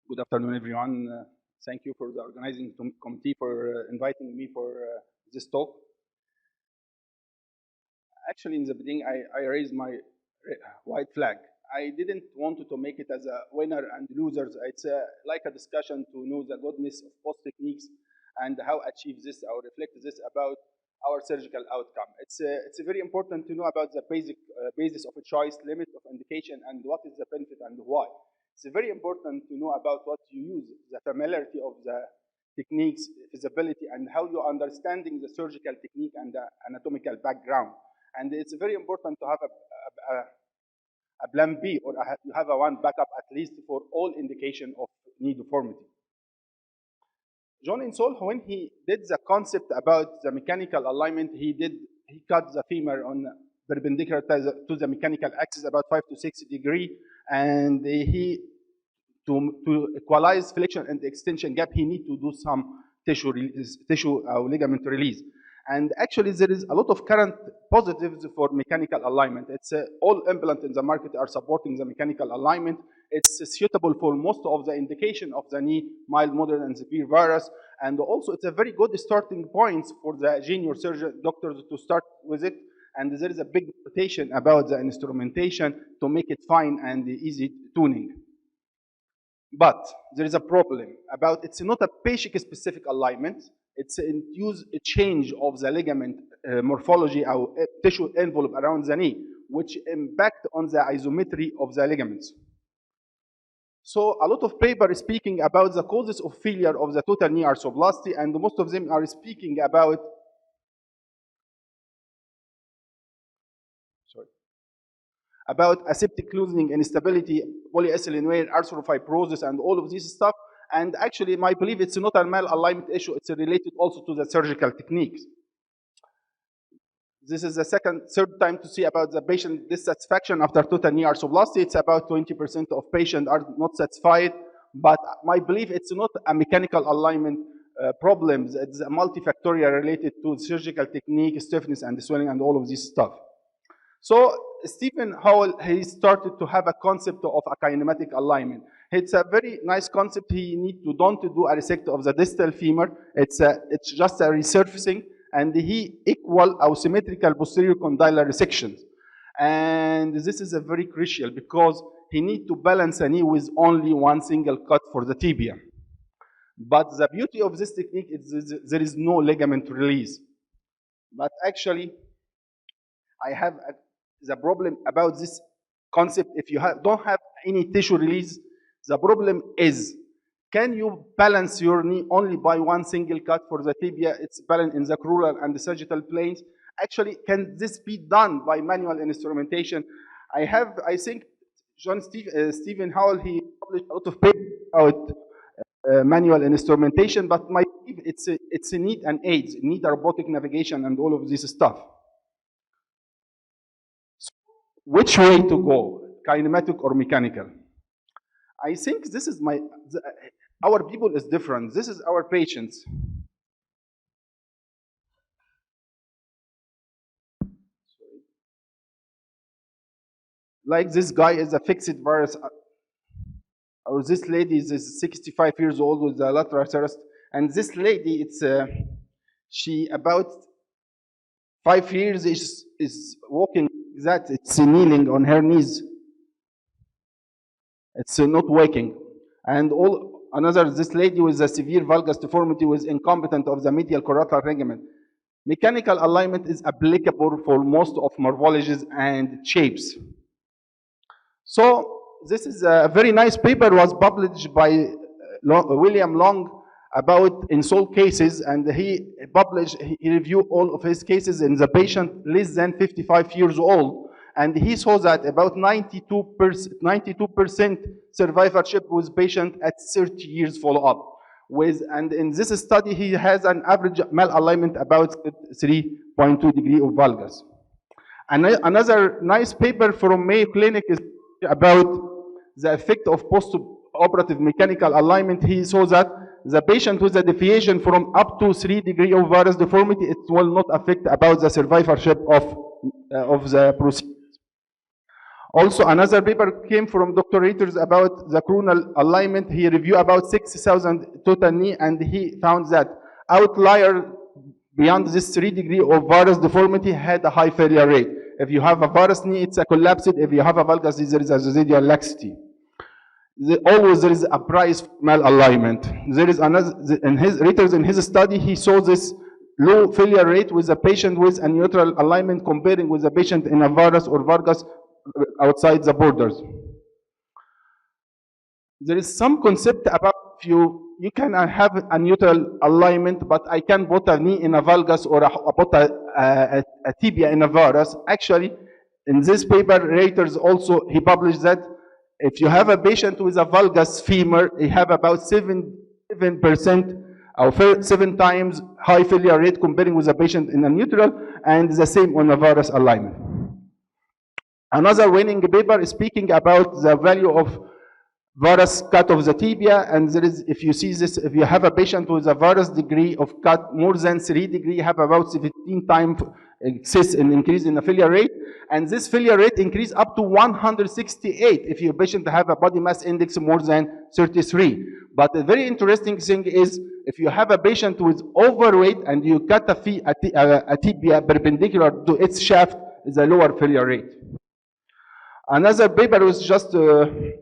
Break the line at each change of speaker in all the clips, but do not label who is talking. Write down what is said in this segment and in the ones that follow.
Good afternoon, everyone. Thank you for the organizing committee for inviting me for this talk. Actually, in the beginning, I raised my white flag. I didn't want to make it as a winner and losers. It's like a discussion to know the goodness of both techniques and how achieve this or reflect this about our surgical outcome. It's very important to know about the basic basis of a choice, limit of indication, and what is the benefit and why. It's very important to know about what you use, the familiarity of the techniques, feasibility, and how you're understanding the surgical technique and the anatomical background. And it's very important to have a plan B, or you have a one backup at least for all indication of knee deformity. John Insole, when he did the concept about the mechanical alignment, he cut the femur on perpendicular to the mechanical axis about 5 to 6 degrees, and to equalize flexion and extension gap, he need to do some tissue ligament release. And actually, there is a lot of current positives for mechanical alignment. It's all implants in the market are supporting the mechanical alignment. It's suitable for most of the indication of the knee, mild, moderate, and severe varus. And also, it's a very good starting point for the junior surgeon doctors to start with it. And there is a big rotation about the instrumentation to make it fine and easy tuning. But there is a problem about it's not a patient-specific alignment. It's a change of the ligament morphology or tissue envelope around the knee, which impact on the isometry of the ligaments. So a lot of paper is speaking about the causes of failure of the total knee arthroplasty, and most of them are speaking about aseptic loosening, instability, polyethylene wear, arthrophyprosis, and all of this stuff. And actually, my belief, it's not a malalignment issue. It's related also to the surgical techniques. This is the third time to see about the patient dissatisfaction after total knee arthroplasty. It's about 20% of patients are not satisfied. But my belief, it's not a mechanical alignment problems. It's a multifactorial related to surgical technique, stiffness, and swelling, and all of this stuff. So Stephen Howell, he started to have a concept of a kinematic alignment. It's a very nice concept. He need to don't do a resect of the distal femur. It's just a resurfacing, and he equal or symmetrical posterior condylar resections. And this is a very crucial because he need to balance a knee with only one single cut for the tibia. But the beauty of this technique is there is no ligament release. But actually, I have the problem about this concept. If you don't have any tissue release, the problem is, can you balance your knee only by one single cut for the tibia? It's balanced in the crural and the sagittal planes. Actually, can this be done by manual instrumentation? I think Stephen Howell, he published a lot of papers about manual instrumentation, but it's a need and aids, need robotic navigation and all of this stuff. So which way to go, kinematic or mechanical? I think this is our people is different. This is our patients. Like this guy is a fixed varus, or this lady is 65 years old with a lateral thrust, and this lady, she about 5 years is walking that it's kneeling on her knees. It's not waking. And this lady with a severe valgus deformity was incompetent of the medial collateral ligament. Mechanical alignment is applicable for most of morphologies and shapes. So this is a very nice paper, was published by William Long about Insole cases, and he reviewed all of his cases in the patient less than 55 years old. And he saw that about 92% survivorship with patient at 30 years follow-up. And in this study, he has an average malalignment about 3.2 degree of valgus. And another nice paper from Mayo Clinic is about the effect of post-operative mechanical alignment. He saw that the patient with a deviation from up to 3 degrees of varus deformity, it will not affect about the survivorship of the procedure. Also, another paper came from Dr. Reuters about the coronal alignment. He reviewed about 6,000 total knee, and he found that outlier beyond this 3 degree of varus deformity had a high failure rate. If you have a varus knee, it's a collapsed. If you have a valgus knee, there is a residual laxity. Always there is a price malalignment. There is another, in his Reuters, in his study, he saw this low failure rate with a patient with a neutral alignment comparing with a patient in a varus or valgus outside the borders. There is some concept about if you can have a neutral alignment, but I can put a knee in a valgus or put a tibia in a varus. Actually, in this paper, Reuters also, he published that if you have a patient with a valgus femur, you have about 7% or 7 times high failure rate comparing with a patient in a neutral, and the same on a varus alignment. Another winning paper is speaking about the value of varus cut of the tibia, and there is, if you see this, if you have a patient with a varus degree of cut more than 3 degrees, you have about 17 times excess and increase in the failure rate, and this failure rate increase up to 168 if your patient have a body mass index more than 33. But the very interesting thing is, if you have a patient with overweight and you cut a tibia perpendicular to its shaft, is a lower failure rate. Another paper was just speak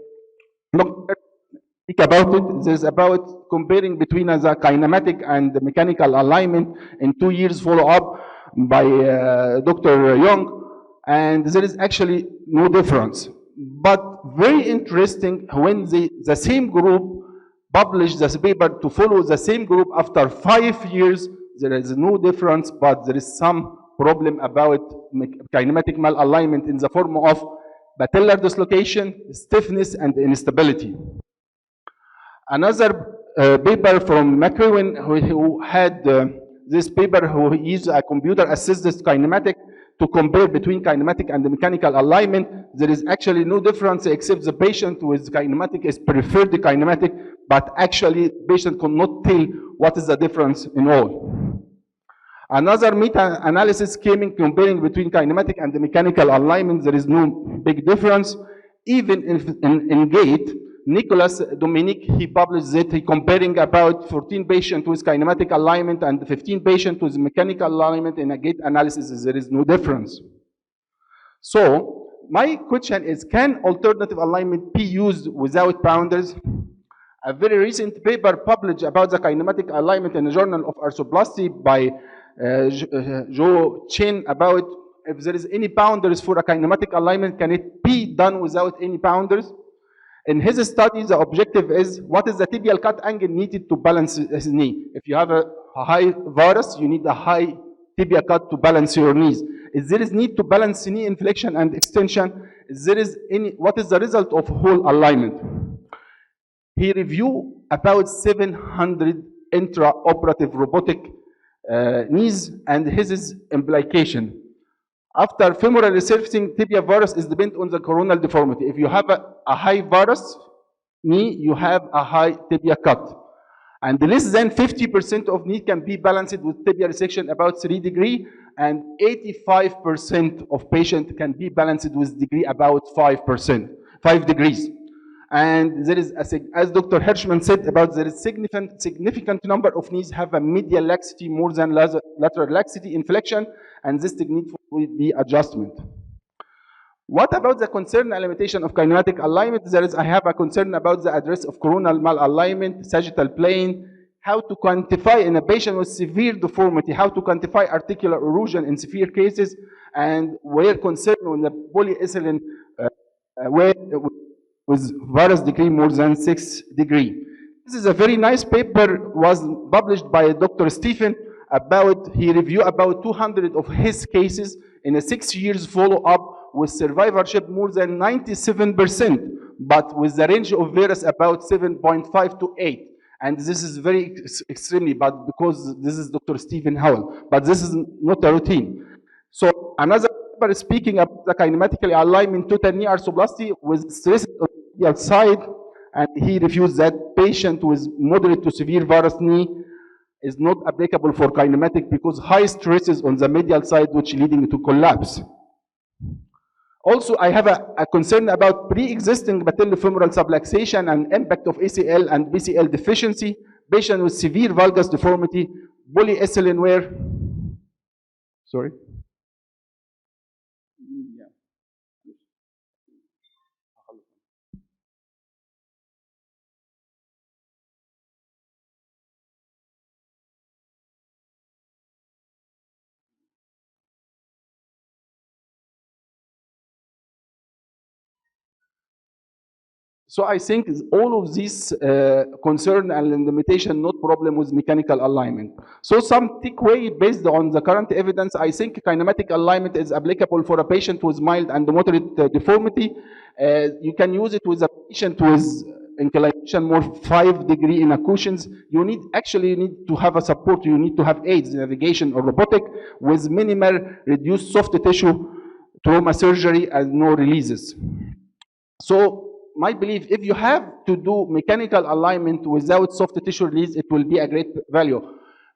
about it. This is about comparing between the kinematic and the mechanical alignment in 2 years follow-up by Dr. Young, and there is actually no difference. But very interesting, when the same group published this paper to follow the same group after 5 years, there is no difference, but there is some problem about kinematic malalignment in the form of patellar dislocation, stiffness, and instability. Another paper from McEwen, who had this paper, who used a computer-assisted kinematic to compare between kinematic and the mechanical alignment. There is actually no difference except the patient with kinematic is preferred the kinematic, but actually patient could not tell what is the difference in all. Another meta-analysis came in comparing between kinematic and the mechanical alignment. There is no big difference. Even in GATE, Nicolas Dominique, he published that he comparing about 14 patients with kinematic alignment and 15 patients with mechanical alignment. In a GATE analysis, there is no difference. So my question is, can alternative alignment be used without boundaries? A very recent paper published about the kinematic alignment in the Journal of Arthroplasty by Joe Chen about if there is any boundaries for a kinematic alignment, can it be done without any boundaries? In his study, the objective is what is the tibial cut angle needed to balance his knee. If you have a high varus, you need a high tibia cut to balance your knees. If there is need to balance knee inflection and extension, what is the result of whole alignment? He reviewed about 700 intraoperative robotic knees, and his implication. After femoral resurfacing, tibia varus is dependent on the coronal deformity. If you have a high varus knee, you have a high tibia cut. And less than 50% of knee can be balanced with tibia resection about 3 degrees, and 85% of patient can be balanced with degree about 5 degrees. And there is, as Dr. Hirschman said, about there is significant number of knees have a medial laxity more than lateral laxity inflection, and this technique will be adjustment. What about the concern and limitation of kinematic alignment? I have a concern about the address of coronal malalignment, sagittal plane, how to quantify in a patient with severe deformity, how to quantify articular erosion in severe cases, and where concern on the polyethylene with varus degree more than 6 degrees. This is a very nice paper, was published by Dr. Stephen he reviewed about 200 of his cases in a 6 years follow-up with survivorship more than 97%, but with the range of varus about 7.5 to 8. And this is very extremely bad because this is Dr. Stephen Howell, but this is not a routine. So another paper speaking about the kinematically alignment total knee arthroplasty with stress on the medial side, and he refused that patient with moderate to severe varus knee is not applicable for kinematic because high stresses on the medial side which leading to collapse. Also, I have a concern about pre-existing patellofemoral subluxation and impact of ACL and BCL deficiency, patient with severe valgus deformity, polyethylene wear. Sorry. So I think all of these concern and limitation, not problem with mechanical alignment. So some takeaway based on the current evidence, I think kinematic alignment is applicable for a patient with mild and moderate deformity. You can use it with a patient with inclination more 5-degree in cushions. You need to have a support. You need to have aids, navigation or robotic with minimal reduced soft tissue trauma surgery and no releases. So my belief, if you have to do mechanical alignment without soft tissue release, it will be a great value,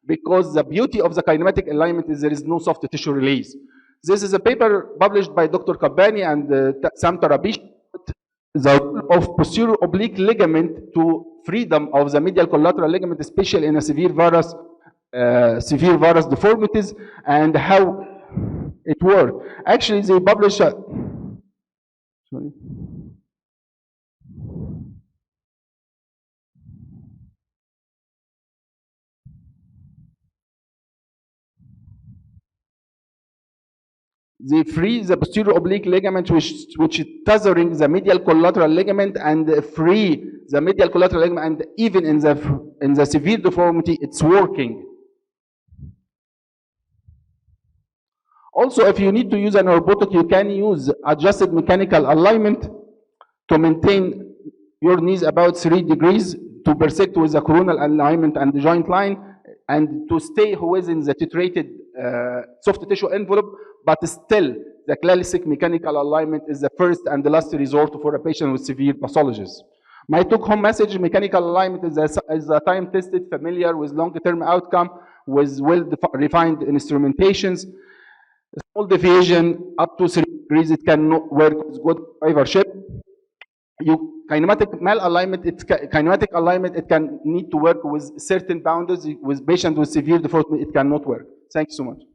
because the beauty of the kinematic alignment is there is no soft tissue release. This is a paper published by Dr. Kabbani and Sam Tarabish, the role of posterior oblique ligament to freedom of the medial collateral ligament, especially in a severe varus deformities, and how it works. Actually, they publish a, sorry. They free the posterior oblique ligament, which is tethering the medial collateral ligament, and free the medial collateral ligament, and even in the severe deformity, it's working. Also, if you need to use an robotic, you can use adjusted mechanical alignment to maintain your knees about 3 degrees, to persect with the coronal alignment and the joint line, and to stay within the titrated soft tissue envelope, but still the classic mechanical alignment is the first and the last resort for a patient with severe pathologies. My take-home message: mechanical alignment is a time-tested, familiar with long-term outcome, with well-refined instrumentations. Small deviation up to 3 degrees, it can work with good survivorship. Kinematic malalignment, kinematic alignment, it can need to work with certain boundaries. With patients with severe deformity, it cannot work. Thank you so much.